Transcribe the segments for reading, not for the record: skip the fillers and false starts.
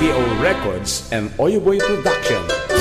BPO Records and Oyoboy Production.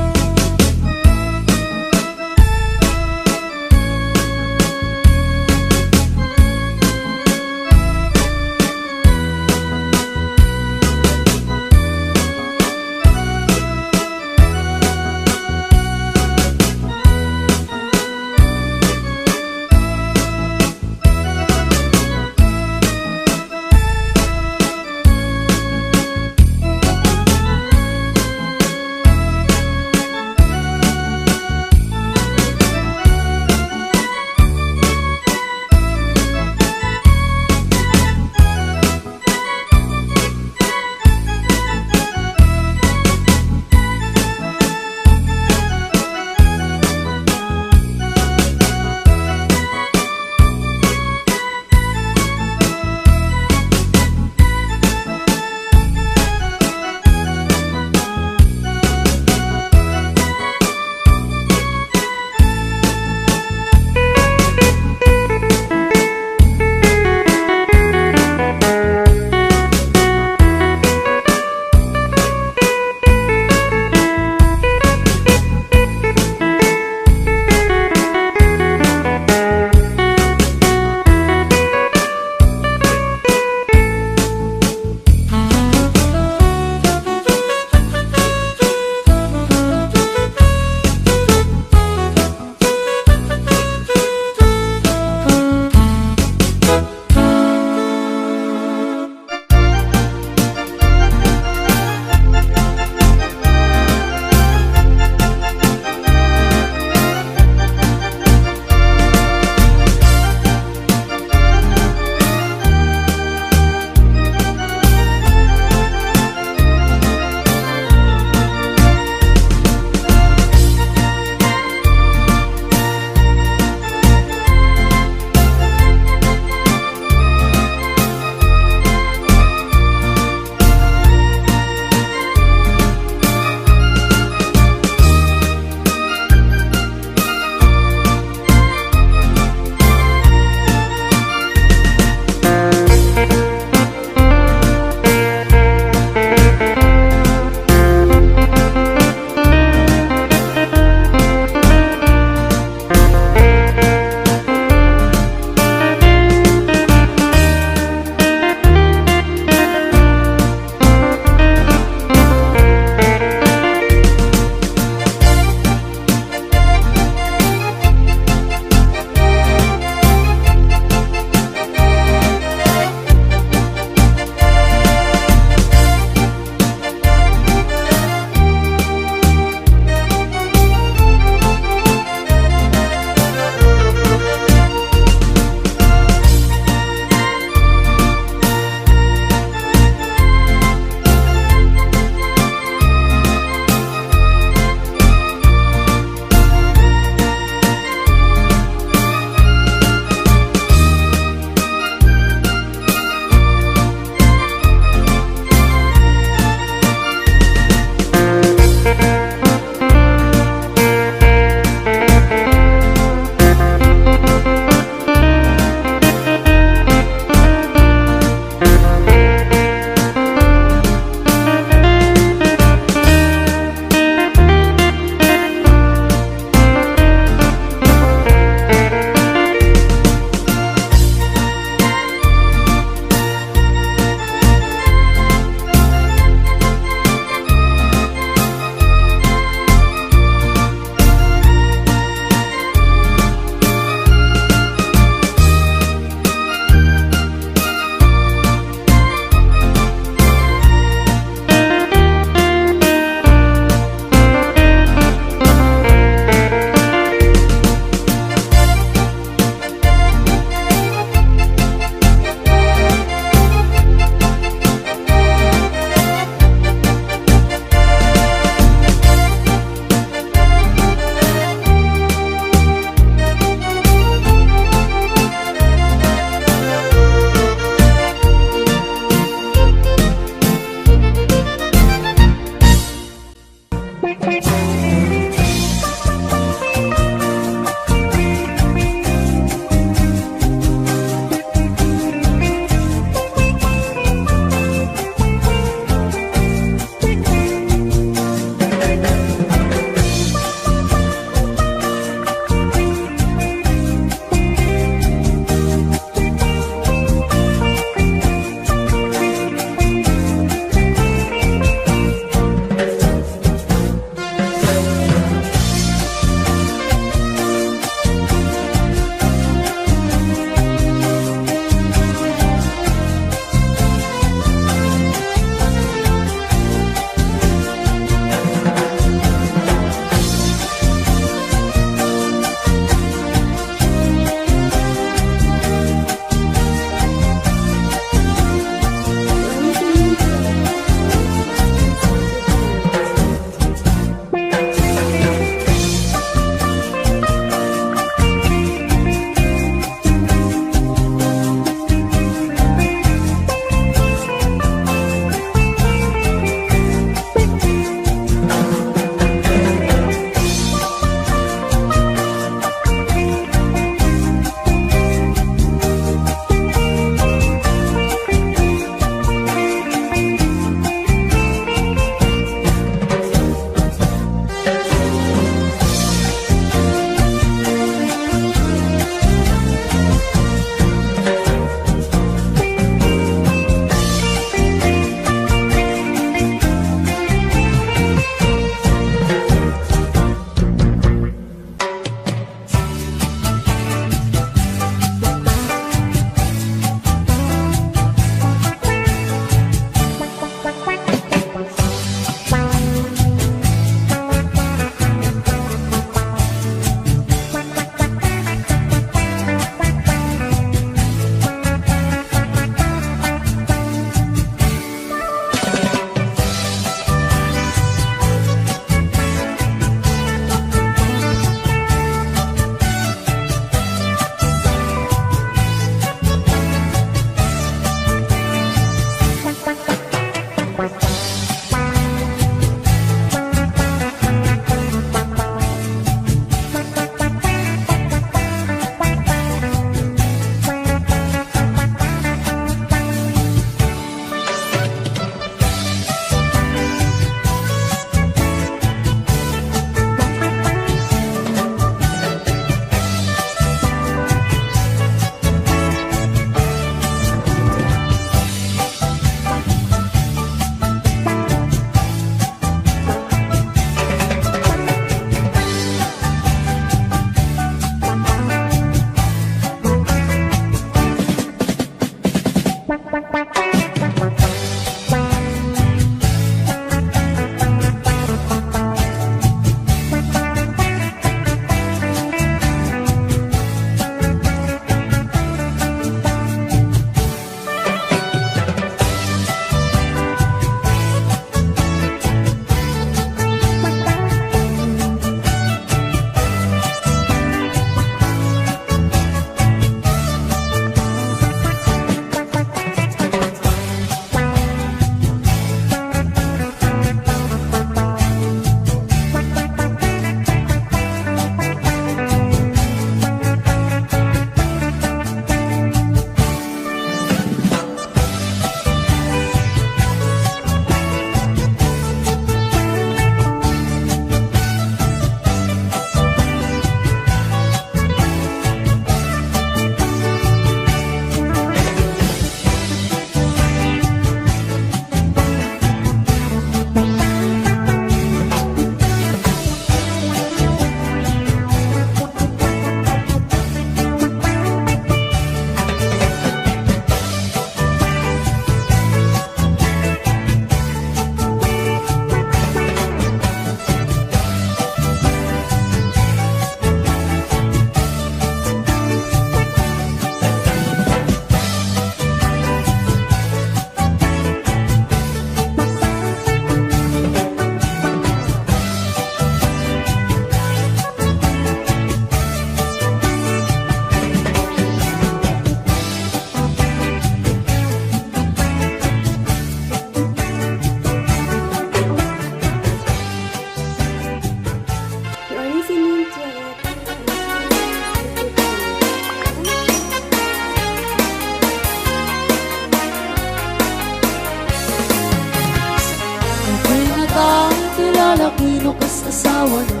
asawa na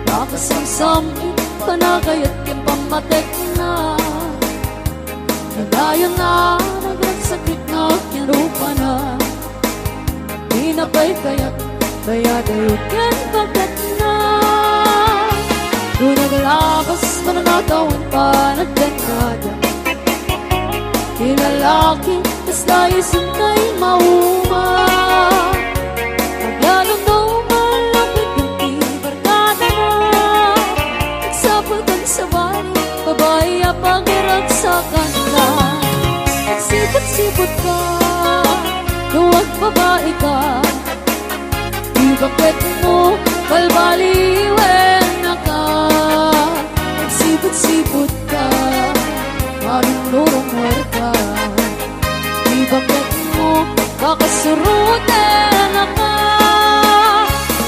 nakasamsamit panagayat yung pamatek na nadayon na nagsakit na kinupa na di na pa'y kaya't kaya dayo yan bagat na doon naglabas mananatawin pa na dekada Ilalaki, tas tayo sintay mauma Maglalong daw malapit yung tibarkada na Nagsaputan sa bali, babae apagirag sa kanta Nagsipot-sipot ka, luwag babae ka Di bakit mo, balbaliwen na ka Nagsipot-sipot ka marunong warga Di bakit mo kakasurutin ka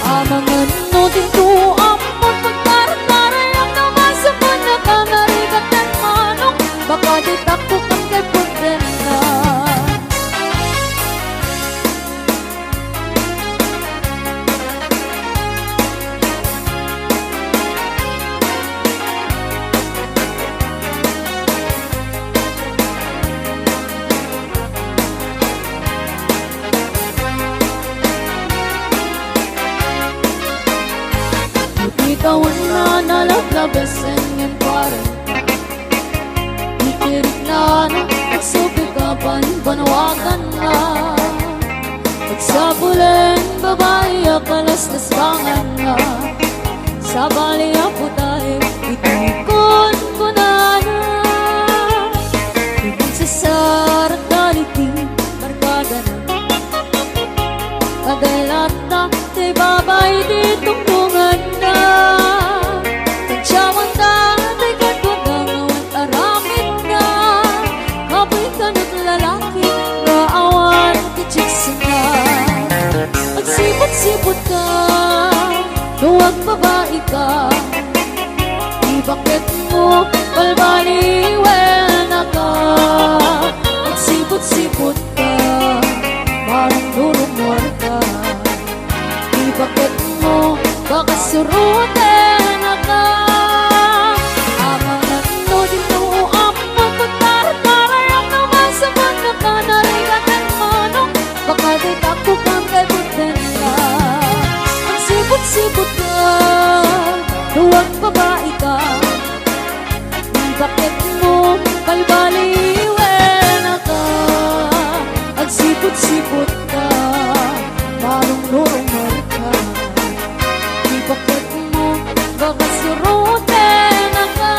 Amangan mo dito amon pagkaratara Yang naman sa panaka narigat ng manong Baka di takot ang kay putin na Ikawan na nalaglabasan ng parang Ikirik na nagsupikapan, panawagan na Pagsabulan, babae, akalas bangan na Sa bali ako tayo, itikon ko na Ibig sa sarat daliti, barkada na Kadalat na, di babay ditong tungan na Tagsawan na, di katwag na ngawan aramid na Kapay ka na't lalaki, raawan kichiksin na Magsipot-sipot ka, luwag babae ka Di bakit mo, balbaliwen na ka Magsipot-sipot ka, parang durumor ka Di bakit mo, kakasurutin ka Amangan mo dito amon pagkaratara Yang naman sa panaka narigat ng manong Baka di takot ang kay putin ka Magsipot-sipot ka, luwag babae ka Di bakit mo, balbaliwen ka Magsipot-sipot ka, marunong ka Di bakit mo, baka surutin ka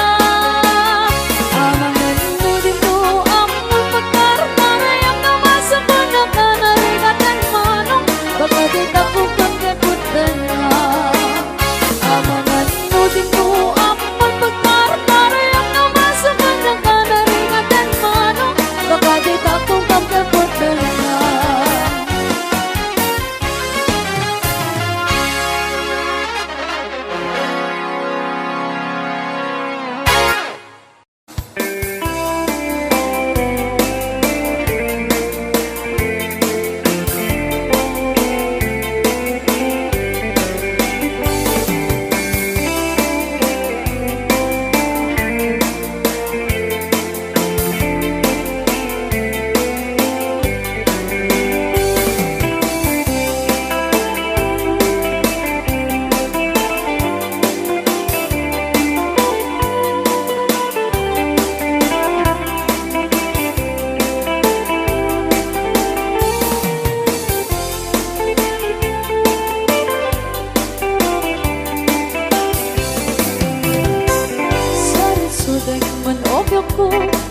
Amangan mo dito amon pagkaratara Yang naman sa panaka narigat ng manong Baka di takot ang kagutan ka Amangan mo dito amon pagkaratara Yang naman sa panaka narigat ng manong Baka di takot ang kagutan ka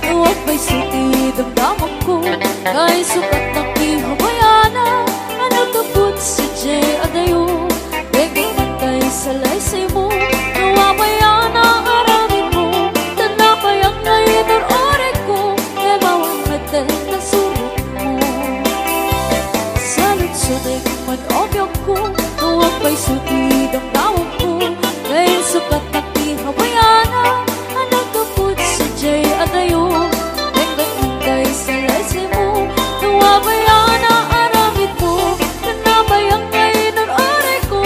Huwag may suti damdaman ko Kay sukat na kihabayana Anagkabot si Jay Adayo Begay matay sa laysay mo Nawabayana aramin mo Tanapayang na inarore ko Kay bawang natin na surat mo Sa lutsuday man obyo ko Huwag may suti damdaman ko Kay sukat na kihabayana Anagkabot si Jay Adayo Begay sa laysay mo Nawabayana aramid mo Tanabayang na inarore ko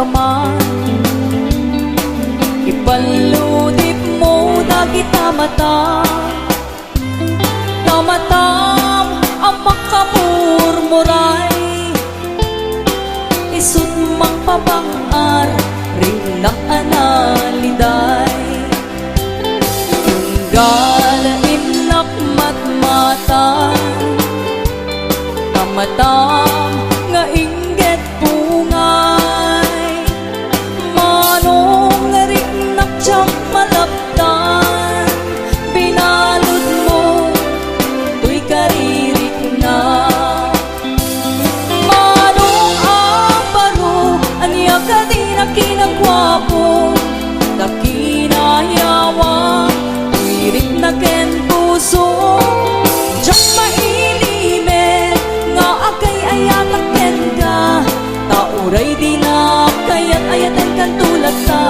ka man. Ipaludip mo na kita mata, tamatam ang makamurmuray, isut magpapangar rin na analiday. Tunggalain nakmatmatan, tamatam nga inggit pungay, manong nga rin naktsyak malaptan, binalod mo tuy karirik na. Manong aparo anya ka din na kinagwapo, na kinayawa tuwirik na ken puso, diyak mailimen nga akay ayatak ken ka, tauray di na kayat ayatan kan tulad ka.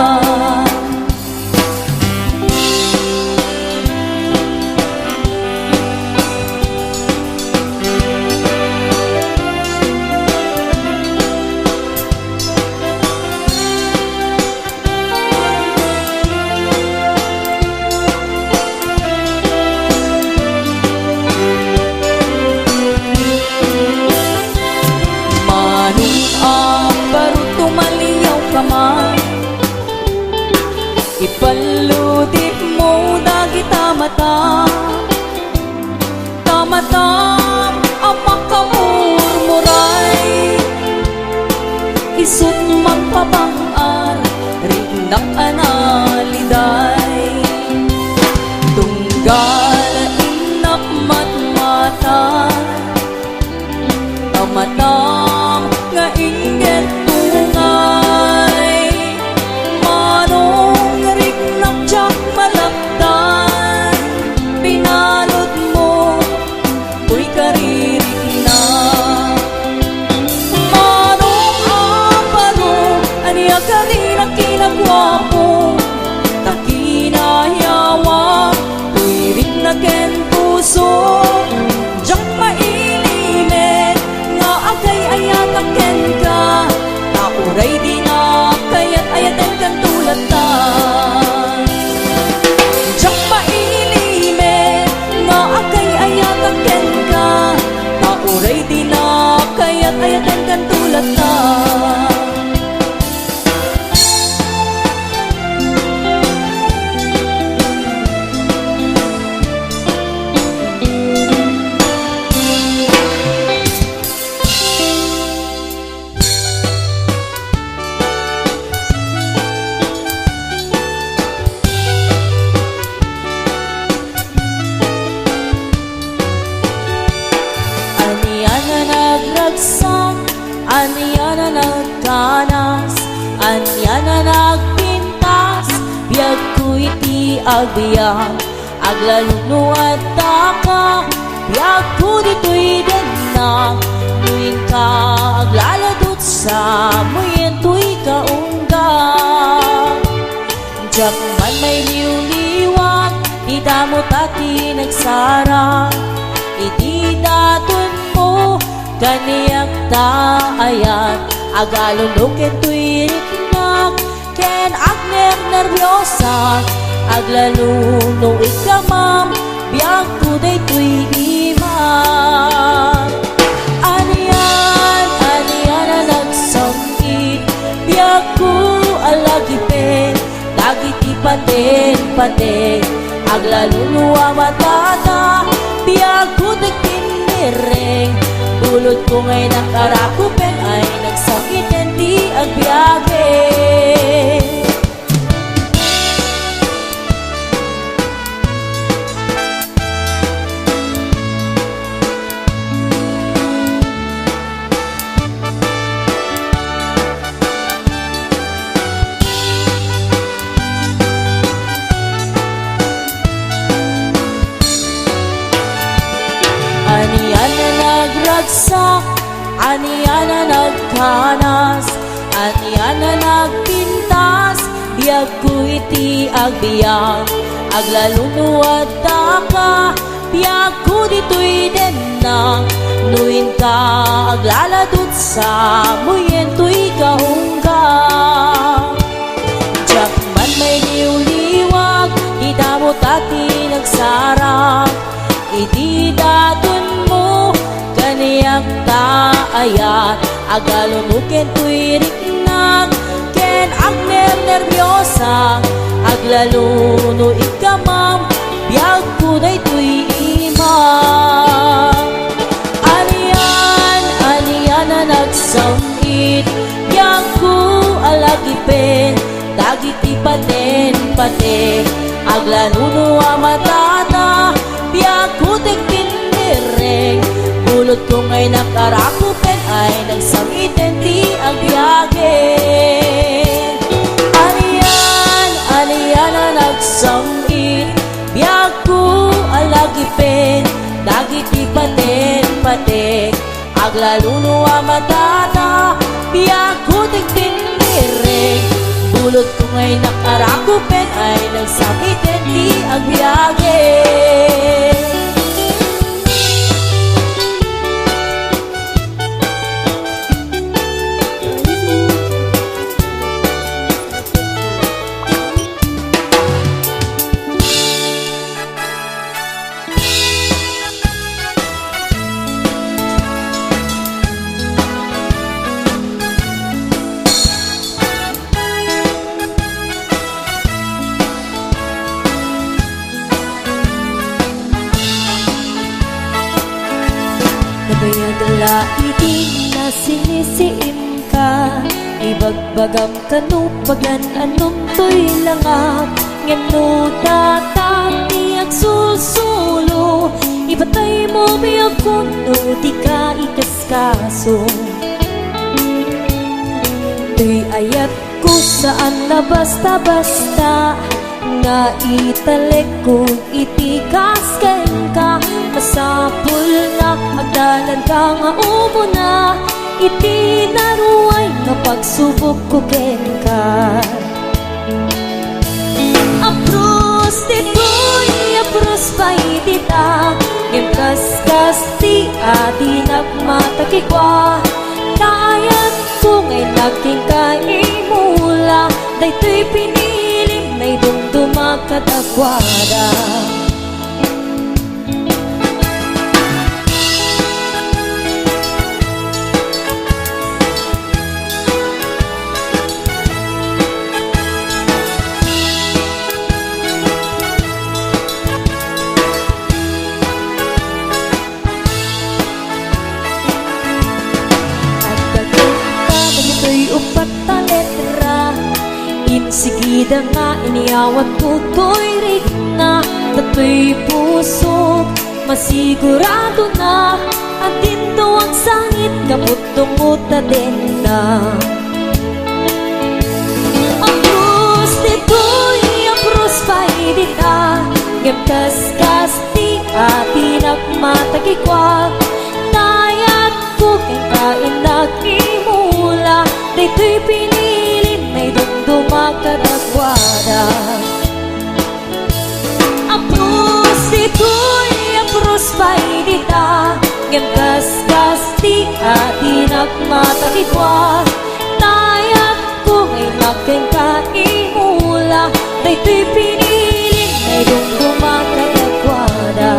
Ipaludip mo dagi tamata, tamatam ang makamurmuray, isut magpapangar rin ng analiday. Tunggalain nakmatmatan, tamatam nga inggit tungay, manong rik naktsyak malapdan, binalod mo tuy karirik na. Manong aparo anya ka din ang kinagwapo, na kinayawa tuwirik na ken puso, diyak mailimen nga akay ayatak ken ka, tauray di na kayat ayatan kan tulad ta. Diyak mailimen nga akay ayatak ken ka, tauray di na kayat ayatan kan tulad ta. Anya na nagkanas, anya na nagpintas, biyag ko iti agbiyak, aglaluno at taka, biyag ko dito'y denang, nuin ka aglaladot sa muyen to'y kaungga. Diyak man may liw-liwag, di damot at di nagsara, iti daton mo kaniyang taayan, agalunok ken tuwiriknak, ken agner nervyosa, aglaluno ikamam, biyag ko day tuy iman. Aniyan na nagsangkit, biyag ko alagipen, dagiti paten, aglaluno amatata, biyag ko nagtinireng, ulod ko ngay nakarakupen ay nagsakit yan di agbyage. Aniyan na nagragsak, aniyan na nagkanas, aniyan na nagpintas, biyag ko iti agbiyak, aglaluno at taka, biyag ko dito'y denang, nuin ka aglaladot sa muyen to'y kaungga. Diyak man may liwliwag, di damot at nagsarang, iti daton mo kaniyak taayat, agalumukin tuwirik nag ken agner nervyosa, aglaluno ikamam biag punay tuy imam. Aniyan na nagsamit, biag ko alagipin, dagiti paten pate, aglaluno amatata, biag ko tigpindireng, bulot ko ngay nakarapupen ay nagsamitin di ang biyage. Aniyan na nagsamit, biag ko alagipin, dagiti paten pate, aglaluno amatata, biag ko tigpindireng, bulot ko ngay nakarakupen ay nagsamitin di ang biyage. Nabayagala itin na sinisiim ka, ibagbagam kanu paglan anong to'y langap, ngano tatati ang susulo, ibatay mo biyag kuno di ka ikaskaso. To'y ayat ko saan na basta-basta, nga italek kung itikas ken ka, masapul na agdalan ka nga umo na, iti naruay nga pagsubok ko ken ka. Apros dito'y apros pa itita, ngimkas-kas ti ati nagmatakikwa, kaayat ko ngay nagking kaimula, dayto'y pinilim na'y dumdumag katakwada. Upat na letra, insigida nga iniyawat ko to'y rigna, tato'y puso, masigurado na, at dinto ang sangit, kaput-tumuta din na. Apros dito'y apros pa idita, ngimkas-kas ti ati nagmatakikwa, nayat ko keng kain nagimula, dito'y pinilim na'y dumdumag katakwada. Apros dito'y apros pa idita, ngimkas-kas ti ati nagmatakikwa, nayat ko ngay nagkeng kaimula, dito'y pinilim na'y dumdumag katakwada.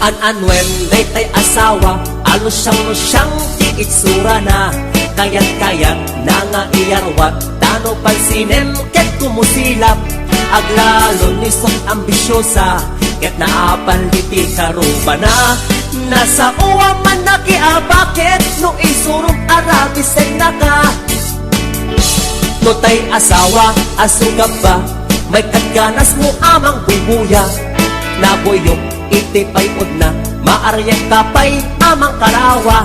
An-anwen daytay asawa, alusyang-lusyang ti itsura na, kayat-kayat na nga iyarwat, tano pansinem ket kumusilap, aglalon nisot ambisyosa, ket naapaliti karuba na, nasa uwa man nakiabakit, no isurong arabisek na ka. No tay asawa, asugap ba, may katganas mo amang bubuya, naboyok iti payod na, maaryan kapay amang karawa,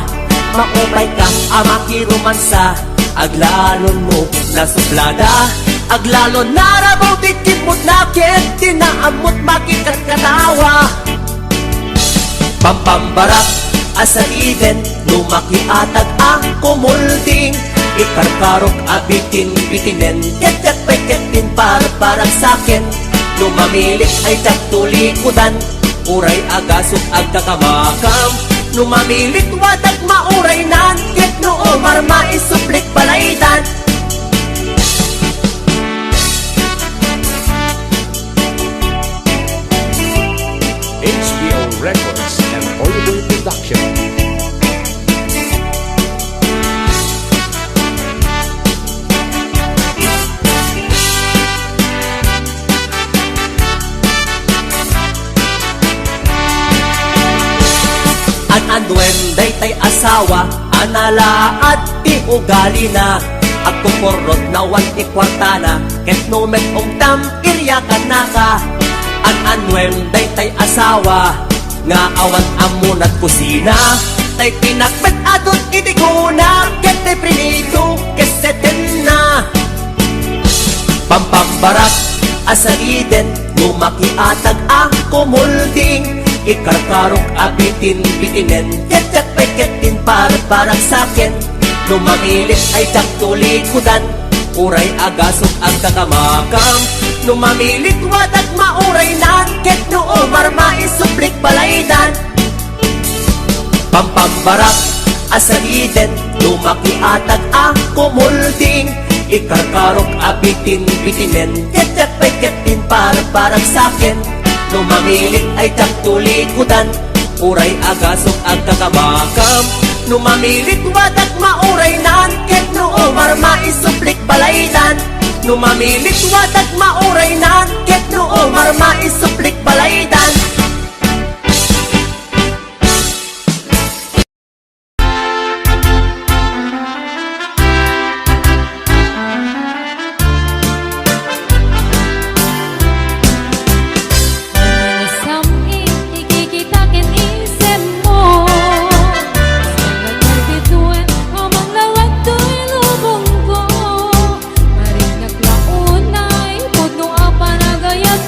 maupay ka, amakiromansa, aglalon mo na suplada, aglalon na rabaw dikit mo't nakit, tinaamot makikat katawa. Pampambarak, asa iden, lumakiatag ang kumulding, ikarkarok abitin bitinen, ketyak peketin parang sakin, lumamilik ay taktulikudan, uray agasok agkakamakam, lumamilik wadag mauray nan, ket noo marma isuplik balaydan. HBO Records and Oyoboy Production. An-anwen day asawa, anala at ti ugali na, agkukurot na wan ti kwartana, ket numet ongtam iryakan na ka. An-anwen day asawa, nga awan amunat kusina, tay pinakbet adot itiguna, ket tay prinito keseten na. Pampambarak, asariden, lumakiatag ang kumulding, ikarkarok abitin bitinen, ketyak peketin parang sakin, lumamilit ay taktulikudan, uray agasok ang kakamakam, lumamilit wadag mauray nan, ket noo marma isuplik balaydan. Pampambarak, asariden, lumakiatag ang kumulding, ikarkarok abitin bitinen, ketyak peketin parang sakin, lumamilit ay taktulikudan, uray agasok ang kakamakam, lumamilit wadag mauray nan, ket noo marma isuplik balaydan. Lumamilit wadag mauray nan, ket noo marma isuplik balaydan. Maring naglaunay, pudno ang panagayat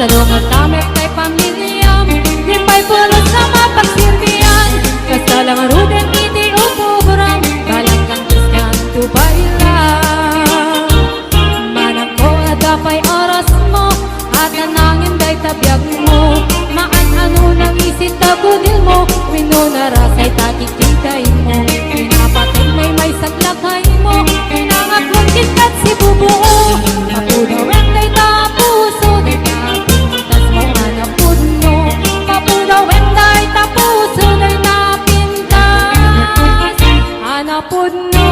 Sa lungat kami kay pamilyam, di pa'y pulos na mapagsilbihan. Basta lang aruden iti upuguram, balang kantos kanto bailan. Manang ko adapay oras mo, at nanangin day tabiyag mo. Maan-ano nang isit tagudil mo, wino na rasay takikitay mo. Pinapatay may saglakay mo, pinangaklong kitkat si bubuo. Kapudawin day tapuso, day napintas mo anapud mo. Kapudawin day tapuso, day napintas anapud mo.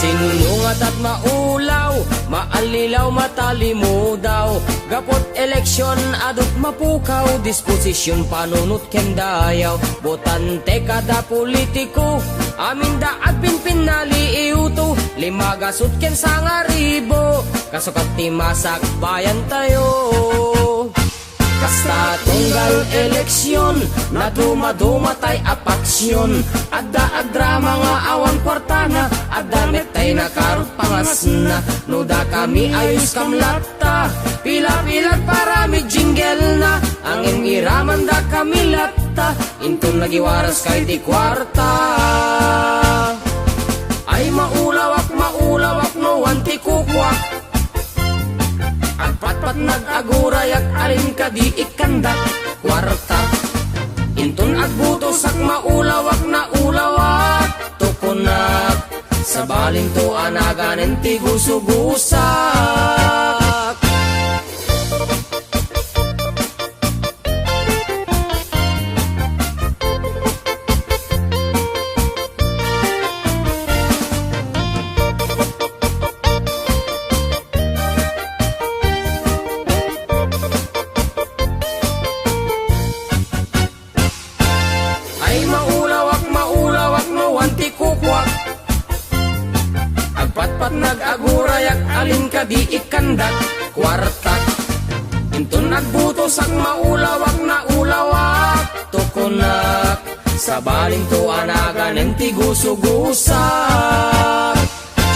Sinungat at maulaw, maalilaw matalimu daw. Gapot eleksyon adot mapukaw, disposisyon panunot ken dayaw. Botante kada politiko, amin da agpinpin naliiuto. Limagasot ken sangaribo, kasukat ti masak bayan tayo. Kasta tunggal eleksyon na dumadumatay apaksyon. Adda-adra mga awan kwartana, adda metay na karot pangasna. Nuda kami ayos kamlata, pila-pilat para may jingle na. Ang ingiraman da kami lata, intong nagiwaras kay di kwarta. Ay maulawak no anti kukwak. At patpat nag-agurayak alin ka di ikandak kwarta. Inton agbutos ak maulawak na ulawak tukunak. Sa baling to anaganen ti gusugusak. Agpatpat nag-agurayak alin ka di ikandak kwarta. Inton nagbutos ak maulawak na ulawak tukunak. Sa baling to anaganen ti gusugusak.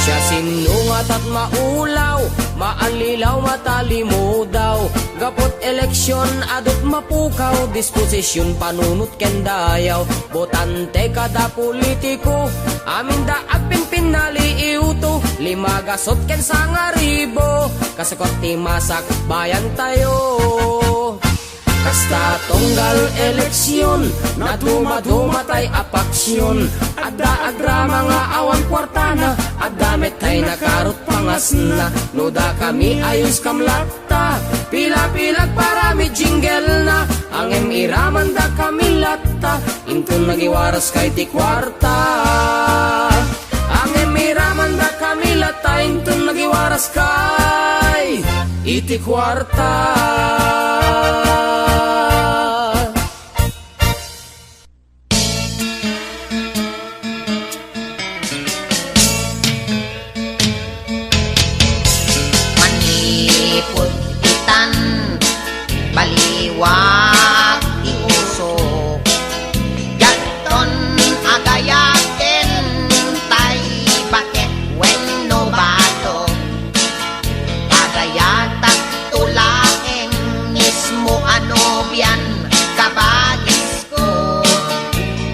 Siya sinungat at maulaw, maalilaw matalimu daw. Gapot eleksyon adot mapukaw, disposisyon panunot ken dayaw. Botante kada politiko, amin da agpin pinaliiw to. Limagasot ken sangaribo, kasakot ti masak bayan tayo. Kasta tunggal eleksyon na dumadumatay apaksyon. Adda-agra mga awan kwartana, adda metay na karot pangasna. Nuda kami ayos kamlata, pila-pilag para may jingle na. Ang emiraman da kami lata, intun nagiwaras kay ti kwarta. Ang emiraman da kami lata, intun nagiwaras kay iti kwarta. Baliwag di uso Janton agayakin tay bakit wenno bato Agayatak tulaeng mismo ano biyan kabagis ko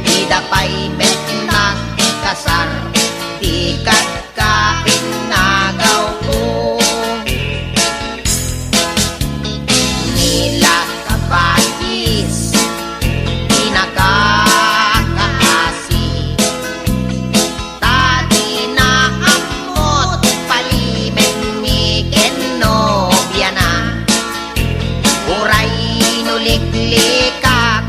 Idapay met nagkasar tikat ka pinagaw ko Bagis, pinagkakaasi Tadi na amot palimen mi kenobya na Uray nuliklikak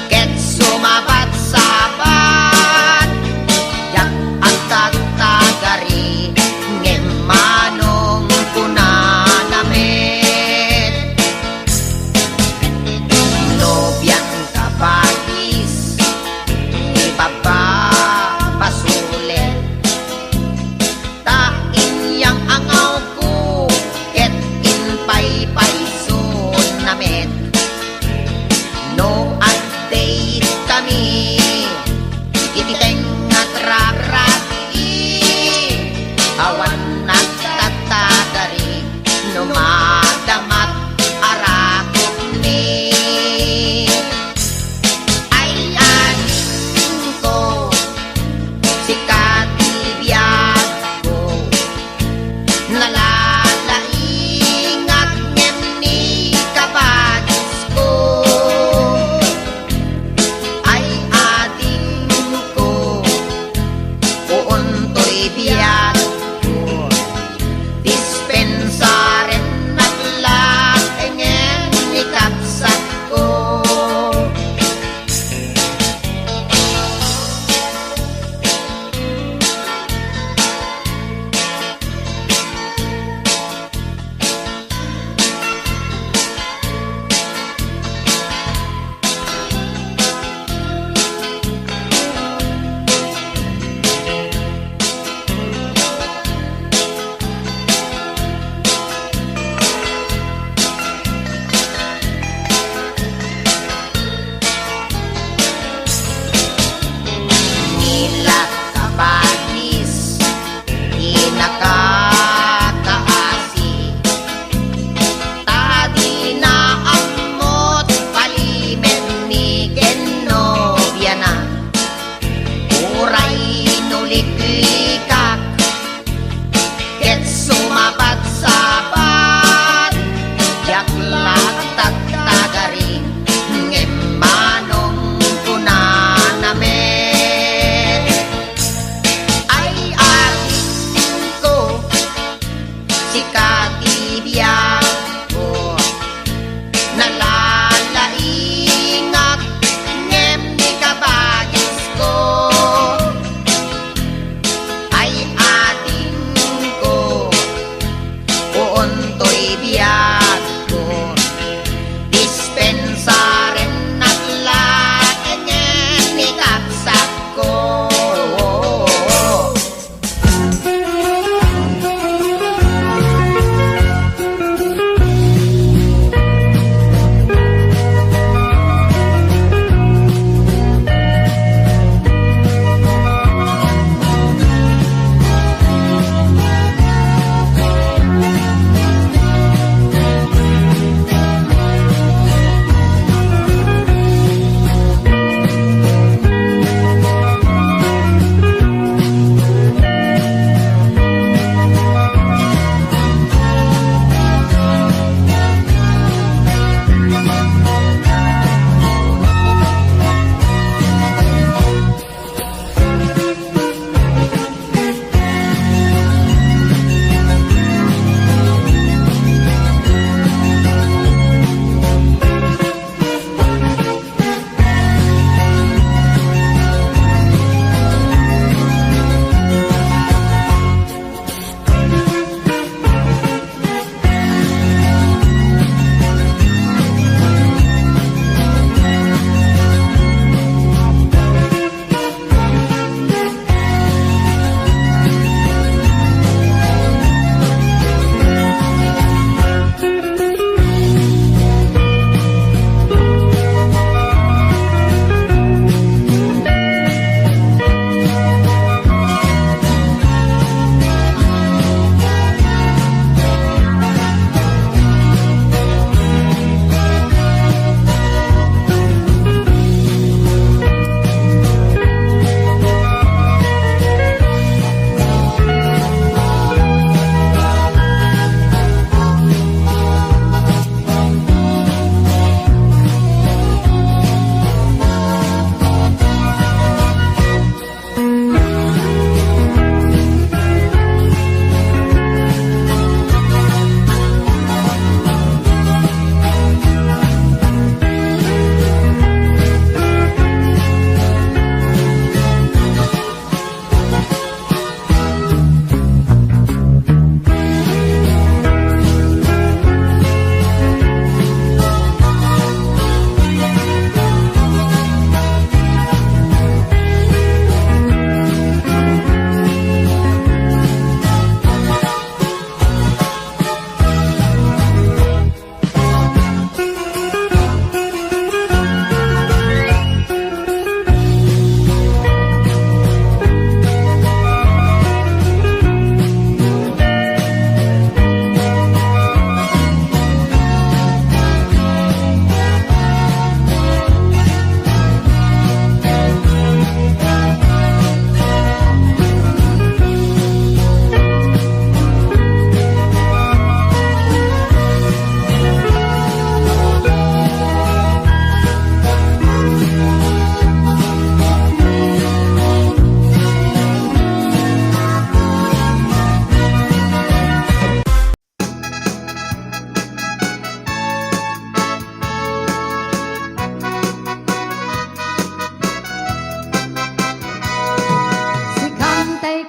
Ket sumabat-sabat di katibiyag ko nalalaingak ngem di kabagis ko ay ating ko uuntoy biyag ko dispensaren naglaeng ngem di kapsat ko.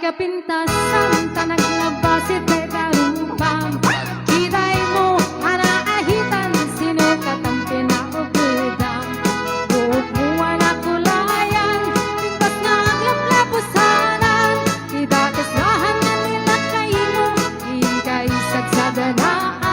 kapintasan tanag nga basit kay karupang Iday mo anaahitan sino katampi na ubudang Buot buwan na kulayan Tingkas na ang laplapusanan Ida kasahan na nila kayo Iyong kaisagsada na